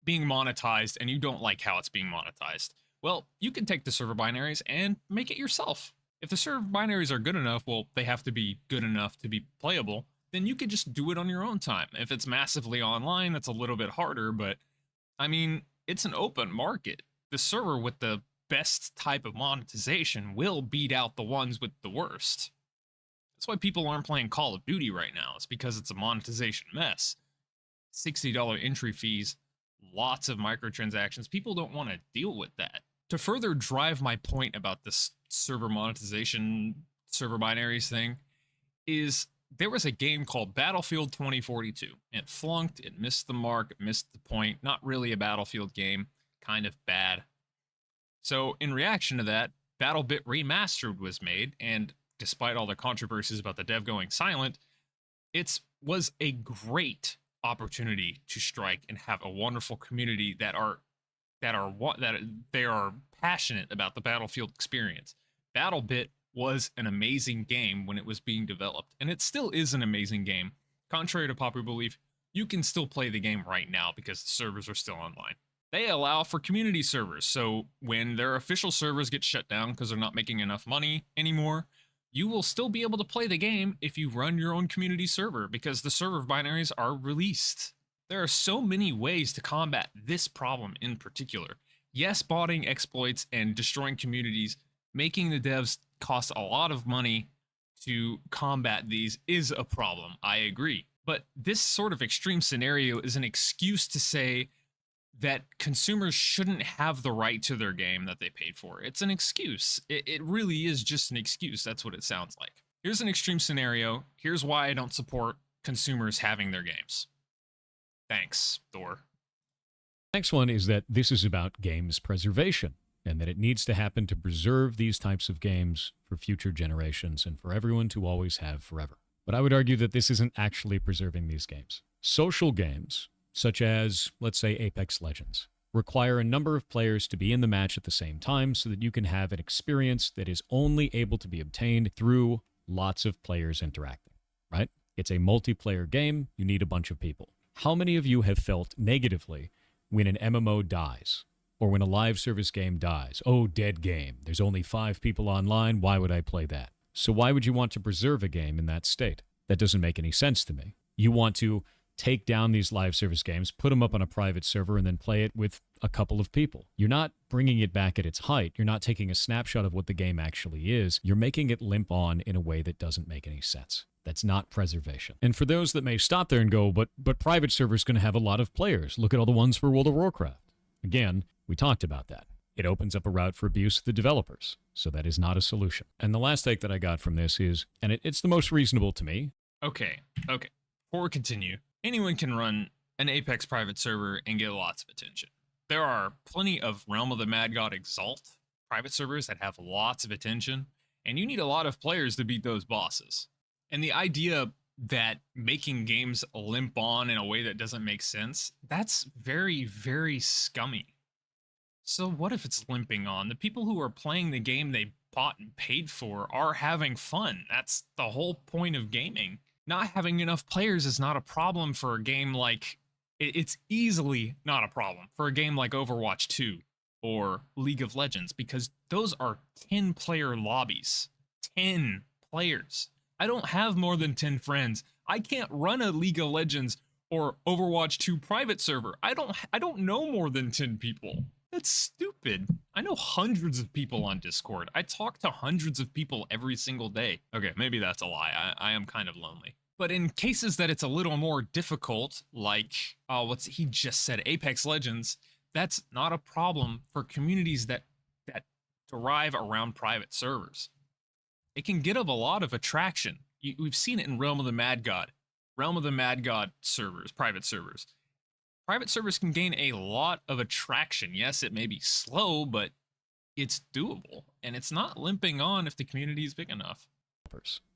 Speaker 1: being monetized and you don't like how it's being monetized, well, you can take the server binaries and make it yourself. If the server binaries are good enough, well, they have to be good enough to be playable, then you could just do it on your own time. If it's massively online, that's a little bit harder, but I mean, it's an open market. The server with the best type of monetization will beat out the ones with the worst. That's why people aren't playing Call of Duty right now. It's because it's a monetization mess. $60 entry fees, lots of microtransactions. People don't want to deal with that. To further drive my point about this server monetization, server binaries thing, is there was a game called Battlefield 2042. It flunked, it missed the mark, it missed the point. Not really a Battlefield game, kind of bad. So in reaction to that, BattleBit Remastered was made, and despite all the controversies about the dev going silent, it was a great opportunity to strike and have a wonderful community that they are passionate about the Battlefield experience. BattleBit was an amazing game when it was being developed, and it still is an amazing game. Contrary to popular belief, you can still play the game right now because the servers are still online. They allow for community servers, so when their official servers get shut down because they're not making enough money anymore, you will still be able to play the game if you run your own community server because the server binaries are released. There are so many ways to combat this problem in particular. Yes, botting exploits and destroying communities, making the devs cost a lot of money to combat these is a problem, I agree. But this sort of extreme scenario is an excuse to say that consumers shouldn't have the right to their game that they paid for. It's an excuse. It really is just an excuse. That's what it sounds like. Here's an extreme scenario. Here's why I don't support consumers having their games. Thanks, Thor.
Speaker 2: Next one is that this is about games preservation and that it needs to happen to preserve these types of games for future generations and for everyone to always have forever. But I would argue that this isn't actually preserving these games. Social games, such as, let's say, Apex Legends, require a number of players to be in the match at the same time so that you can have an experience that is only able to be obtained through lots of players interacting, right? It's a multiplayer game. You need a bunch of people. How many of you have felt negatively when an MMO dies or when a live service game dies? Oh, dead game. There's only 5 people online. Why would I play that? So why would you want to preserve a game in that state? That doesn't make any sense to me. You want to take down these live service games, put them up on a private server, and then play it with a couple of people. You're not bringing it back at its height. You're not taking a snapshot of what the game actually is. You're making it limp on in a way that doesn't make any sense. That's not preservation. And for those that may stop there and go, but private servers going to have a lot of players. Look at all the ones for World of Warcraft. Again, we talked about that. It opens up a route for abuse of the developers. So that is not a solution. And the last take that I got from this is, and it's the most reasonable to me.
Speaker 1: Okay. Before we continue, anyone can run an Apex private server and get lots of attention. There are plenty of Realm of the Mad God Exalt private servers that have lots of attention, and you need a lot of players to beat those bosses. And the idea that making games limp on in a way that doesn't make sense, that's very, very scummy. So what if it's limping on? The people who are playing the game they bought and paid for are having fun. That's the whole point of gaming. Not having enough players is not a problem for a game like... It's easily not a problem for a game like Overwatch 2 or League of Legends, because those are 10-player lobbies. 10 players. I don't have more than 10 friends. I can't run a League of Legends or Overwatch 2 private server. I don't know more than 10 people. That's stupid. I know hundreds of people on Discord. I talk to hundreds of people every single day. Okay, maybe that's a lie. I am kind of lonely. But in cases that it's a little more difficult, like what's he just said, Apex Legends, that's not a problem for communities that derive around private servers. It can get up a lot of attraction. We've seen it in Realm of the Mad God. Realm of the Mad God servers, private servers. Private servers can gain a lot of attraction. Yes, it may be slow, but it's doable. And it's not limping on if the community is big enough.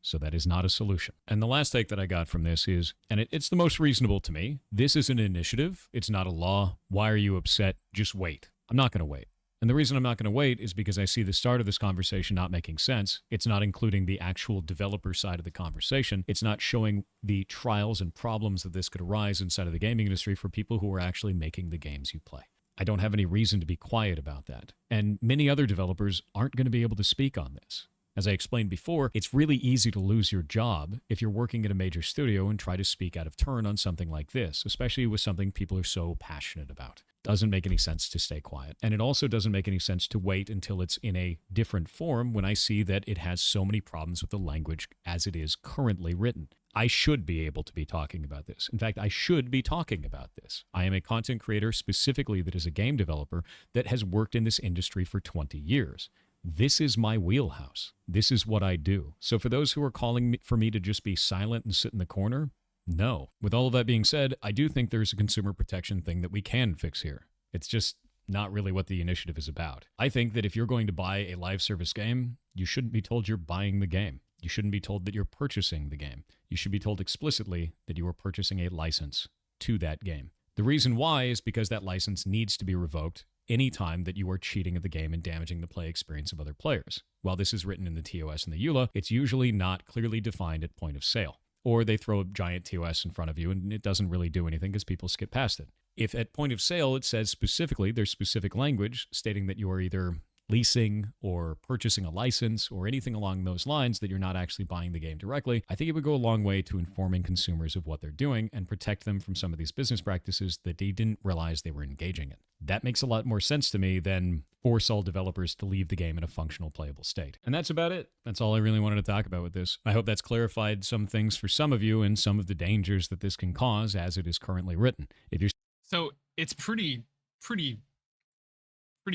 Speaker 2: So that is not a solution. And the last take that I got from this is, and it's the most reasonable to me, this is an initiative. It's not a law. Why are you upset? Just wait. I'm not going to wait. And the reason I'm not going to wait is because I see the start of this conversation not making sense. It's not including the actual developer side of the conversation. It's not showing the trials and problems that this could arise inside of the gaming industry for people who are actually making the games you play. I don't have any reason to be quiet about that. And many other developers aren't going to be able to speak on this. As I explained before, it's really easy to lose your job if you're working at a major studio and try to speak out of turn on something like this, especially with something people are so passionate about. Doesn't make any sense to stay quiet. And it also doesn't make any sense to wait until it's in a different form when I see that it has so many problems with the language as it is currently written. I should be able to be talking about this. In fact, I should be talking about this. I am a content creator specifically that is a game developer that has worked in this industry for 20 years. This is my wheelhouse. This is what I do. So for those who are calling for me to just be silent and sit in the corner, no. With all of that being said, I do think there's a consumer protection thing that we can fix here. It's just not really what the initiative is about. I think that if you're going to buy a live service game, you shouldn't be told you're buying the game. You shouldn't be told that you're purchasing the game. You should be told explicitly that you are purchasing a license to that game. The reason why is because that license needs to be revoked anytime that you are cheating at the game and damaging the play experience of other players. While this is written in the TOS and the EULA, it's usually not clearly defined at point of sale. Or they throw a giant TOS in front of you and it doesn't really do anything because people skip past it. If at point of sale it says specifically, there's specific language stating that you are either leasing or purchasing a license or anything along those lines, that you're not actually buying the game directly, I think it would go a long way to informing consumers of what they're doing and protect them from some of these business practices that they didn't realize they were engaging in. That makes a lot more sense to me than force all developers to leave the game in a functional, playable state. And that's about it. That's all I really wanted to talk about with this. I hope that's clarified some things for some of you and some of the dangers that this can cause as it is currently written. If you're
Speaker 1: So it's pretty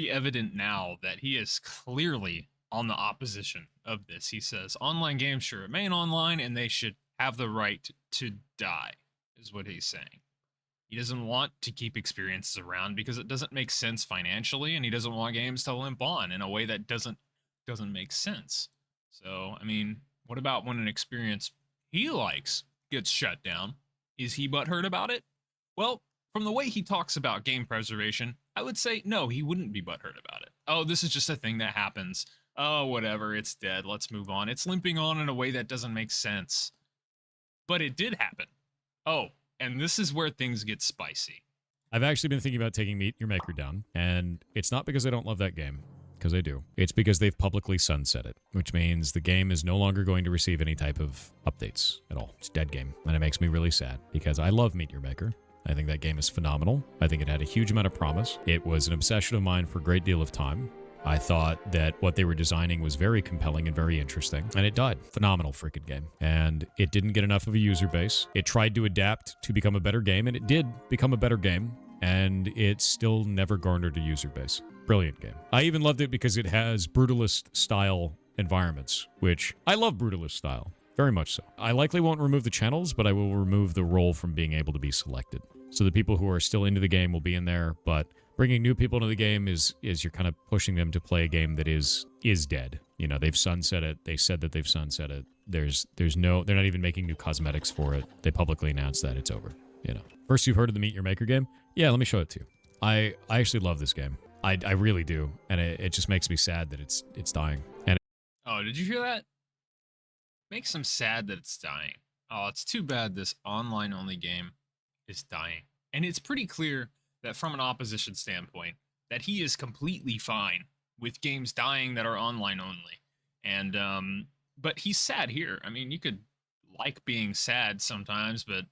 Speaker 1: evident now that he is clearly on the opposition of this. He says online games should remain online and they should have the right to die, is what he's saying. He doesn't want to keep experiences around because it doesn't make sense financially, and he doesn't want games to limp on in a way that doesn't make sense. So, I mean, what about when an experience he likes gets shut down? Is he butthurt about it? Well, from the way he talks about game preservation, I would say no, he wouldn't be butthurt about it. Oh, this is just a thing that happens. Oh, whatever, it's dead. Let's move on. It's limping on in a way that doesn't make sense. But it did happen. Oh, and this is where things get spicy.
Speaker 2: I've actually been thinking about taking Meet Your Maker down, and it's not because I don't love that game, because I do. It's because they've publicly sunset it, which means the game is no longer going to receive any type of updates at all. It's a dead game, and it makes me really sad because I love Meet Your Maker. I think that game is phenomenal. I think it had a huge amount of promise. It was an obsession of mine for a great deal of time. I thought that what they were designing was very compelling and very interesting, and it died. Phenomenal freaking game. And it didn't get enough of a user base. It tried to adapt to become a better game, and it did become a better game, and it still never garnered a user base. Brilliant game. I even loved it because it has brutalist-style environments, which I love brutalist style. Very much so. I likely won't remove the channels, but I will remove the role from being able to be selected. So the people who are still into the game will be in there, but bringing new people into the game is you're kind of pushing them to play a game that is dead. You know, they've sunset it. They said that they've sunset it. There's no, they're not even making new cosmetics for it. They publicly announced that it's over. You know, first you've heard of the Meet Your Maker game? Yeah, let me show it to you. I actually love this game. I really do, and it just makes me sad that it's dying. And
Speaker 1: Oh, did you hear that? Makes him sad that it's dying. Oh, it's too bad this online only game is dying. And it's pretty clear that from an opposition standpoint, that he is completely fine with games dying that are online only. And but he's sad here. I mean, you could like being sad sometimes, but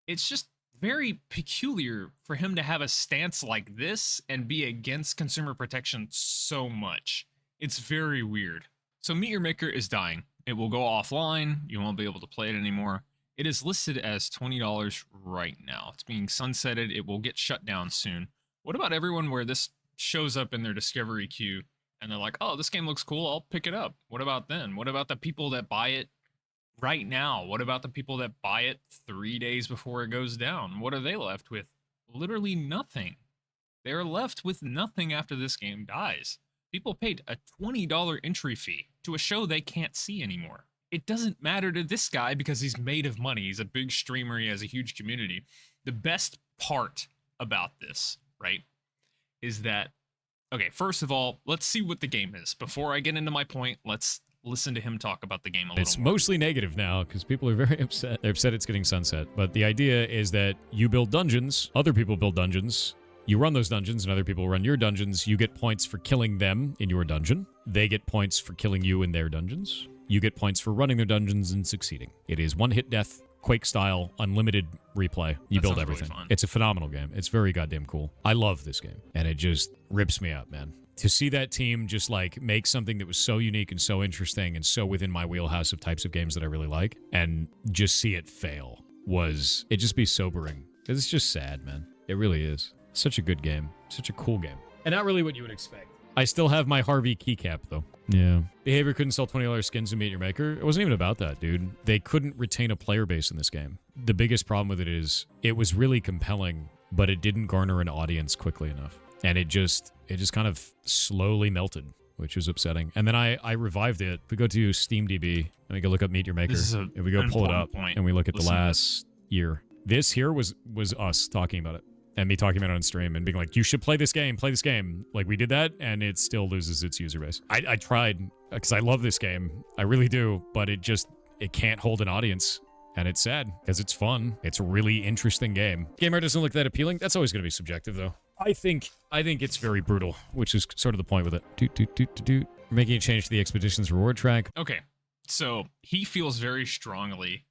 Speaker 1: it's just very peculiar for him to have a stance like this and be against consumer protection so much. It's very weird. So Meet Your Maker is dying. It will go offline. You won't be able to play it anymore. It is listed as $20 right now. It's being sunsetted. It will get shut down soon. What about everyone where this shows up in their discovery queue and they're like, oh, this game looks cool, I'll pick it up? What about then? What about the people that buy it right now? What about the people that buy it 3 days before it goes down? What are they left with? Literally nothing. They're left with nothing after this game dies. People paid a $20 entry fee to a show they can't see anymore. It doesn't matter to this guy because he's made of money. He's a big streamer. He has a huge community. The best part about this, right, is that, okay, first of all, let's see what the game is. Before I get into my point, let's listen to him talk about the game a little
Speaker 2: it's
Speaker 1: more.
Speaker 2: mostly negative now because people are very upset. They're upset it's getting sunset. But the idea is that you build dungeons, other people build dungeons, you run those dungeons, and other people run your dungeons. You get points for killing them in your dungeon. They get points for killing you in their dungeons. You get points for running their dungeons and succeeding. It is one-hit death, Quake style, unlimited replay. You build everything.
Speaker 1: Really fun.
Speaker 2: It's a phenomenal game. It's very goddamn cool. I love this game, and it just rips me up, man. To see that team just like make something that was so unique and so interesting and so within my wheelhouse of types of games that I really like, and just see it fail it just be sobering. Because it's just sad, man. It really is. Such a good game. Such a cool game. And not really what you would expect. I still have my Harvey keycap, though. Yeah. Behavior couldn't sell $20 skins to Meet Your Maker. It wasn't even about that, dude. They couldn't retain a player base in this game. The biggest problem with it is it was really compelling, but it didn't garner an audience quickly enough. And it just kind of slowly melted, which was upsetting. And then I revived it. If we go to SteamDB and we go look up Meet Your Maker, and we go pull it up, and we look at the last year. This here was us talking about it. And me talking about it on stream and being like, you should play this game. Like, we did that, and it still loses its user base. I tried, because I love this game. I really do, but it can't hold an audience. And it's sad, because it's fun. It's a really interesting game. Game art doesn't look that appealing. That's always going to be subjective, though. I think it's very brutal, which is sort of the point with it. We're making a change to the Expeditions reward track.
Speaker 1: Okay, so he feels very strongly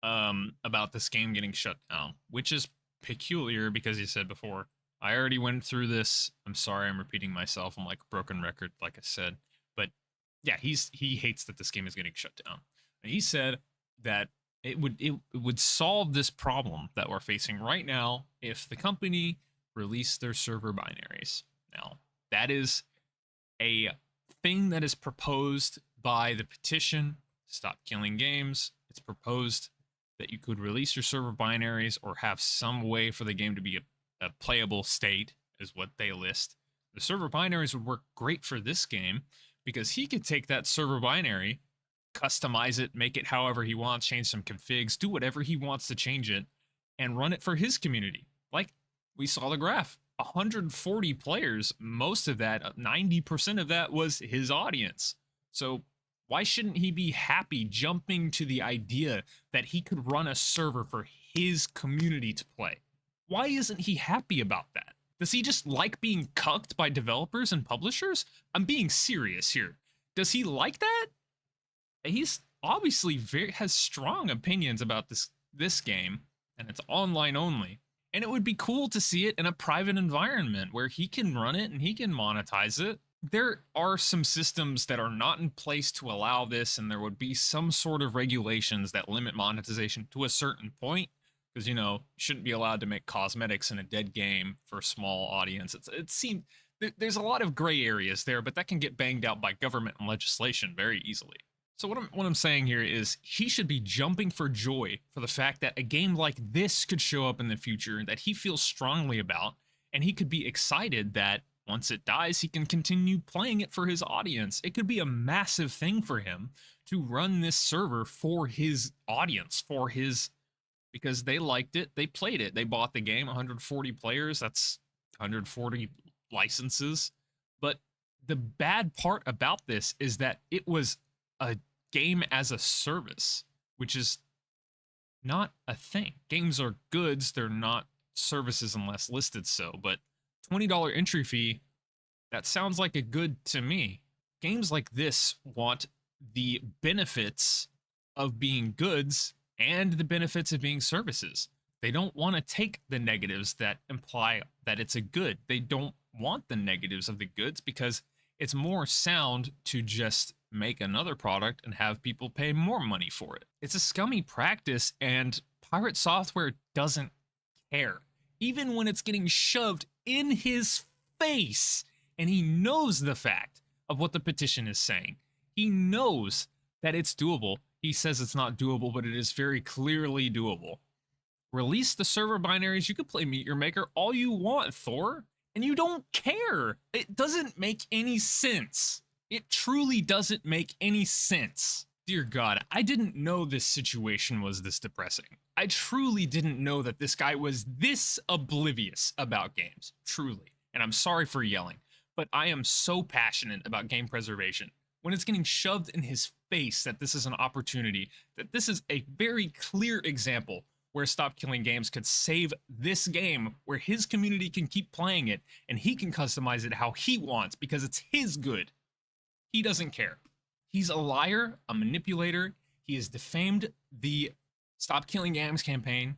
Speaker 1: about this game getting shut down, which is peculiar because he said before, I already went through this. I'm sorry, I'm repeating myself. I'm like a broken record, like I said. But yeah, he hates that this game is getting shut down. And he said that it would solve this problem that we're facing right now if the company released their server binaries. Now, that is a thing that is proposed by the petition Stop Killing Games. It's proposed that you could release your server binaries or have some way for the game to be a playable state, is what they list. The server binaries would work great for this game because he could take that server binary, customize it, make it however he wants, change some configs, do whatever he wants to change it, and run it for his community. Like we saw the graph, 140 players, most of that, 90% of that was his audience. So why shouldn't he be happy jumping to the idea that he could run a server for his community to play? Why isn't he happy about that? Does he just like being cucked by developers and publishers? I'm being serious here. Does he like that? He's obviously has strong opinions about this game, and it's online only. And it would be cool to see it in a private environment where he can run it and he can monetize it. There are some systems that are not in place to allow this, and there would be some sort of regulations that limit monetization to a certain point. Because, you shouldn't be allowed to make cosmetics in a dead game for a small audience. It seems there's a lot of gray areas there, but that can get banged out by government and legislation very easily. So what I'm saying here is he should be jumping for joy for the fact that a game like this could show up in the future that he feels strongly about, and he could be excited that once it dies, he can continue playing it for his audience. It could be a massive thing for him to run this server for his audience, because they liked it, they played it, they bought the game. 140 players, that's 140 licenses. But the bad part about this is that it was a game as a service, which is not a thing. Games are goods, they're not services unless listed so. But $20 entry fee, that sounds like a good to me. Games like this want the benefits of being goods and the benefits of being services. They don't want to take the negatives that imply that it's a good. They don't want the negatives of the goods because it's more sound to just make another product and have people pay more money for it. It's a scummy practice, and Pirate Software doesn't care. Even when it's getting shoved in his face, and he knows the fact of what the petition is saying. He knows that it's doable. He says it's not doable, but it is very clearly doable. Release the server binaries. You can play Meet Your Maker all you want, Thor, and you don't care. It doesn't make any sense. It truly doesn't make any sense. Dear God, I didn't know this situation was this depressing. I truly didn't know that this guy was this oblivious about games. Truly. And I'm sorry for yelling, but I am so passionate about game preservation. When it's getting shoved in his face that this is an opportunity, that this is a very clear example where Stop Killing Games could save this game, where his community can keep playing it, and he can customize it how he wants because it's his good. He doesn't care. He's a liar, a manipulator. He has defamed the Stop Killing Games campaign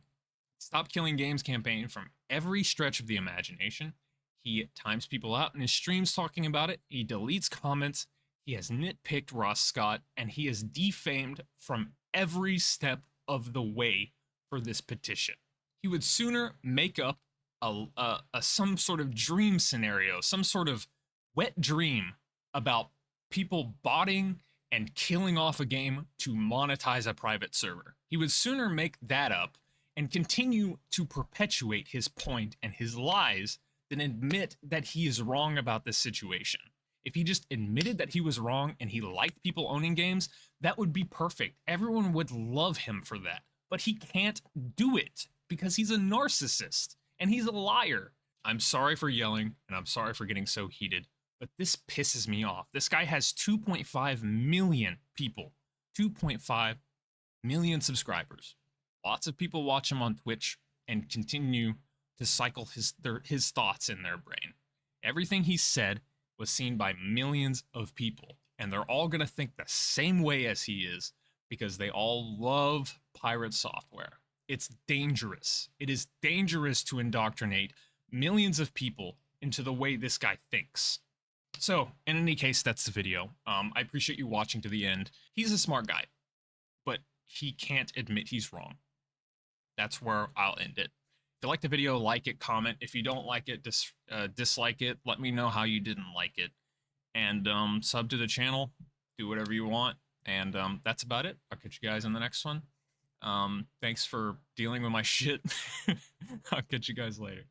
Speaker 1: from every stretch of the imagination. He times people out in his streams talking about it. He deletes comments. He has nitpicked Ross Scott, and he is defamed from every step of the way for this petition. He would sooner make up some sort of dream scenario, some sort of wet dream about people botting and killing off a game to monetize a private server. He would sooner make that up and continue to perpetuate his point and his lies than admit that he is wrong about this situation. If he just admitted that he was wrong and he liked people owning games, that would be perfect. Everyone would love him for that. But he can't do it because he's a narcissist and he's a liar. I'm sorry for yelling and I'm sorry for getting so heated, but this pisses me off. This guy has 2.5 million people, 2.5 million subscribers. Lots of people watch him on Twitch and continue to cycle his thoughts in their brain. Everything he said was seen by millions of people, and they're all going to think the same way as he is because they all love Pirate Software. It's dangerous. It is dangerous to indoctrinate millions of people into the way this guy thinks. So, in any case, that's the video. I appreciate you watching to the end. He's a smart guy, but he can't admit he's wrong. That's where I'll end it. If you like the video, like it, comment. If you don't like it, dislike it. Let me know how you didn't like it. And sub to the channel. Do whatever you want. And that's about it. I'll catch you guys in the next one. Thanks for dealing with my shit. I'll catch you guys later.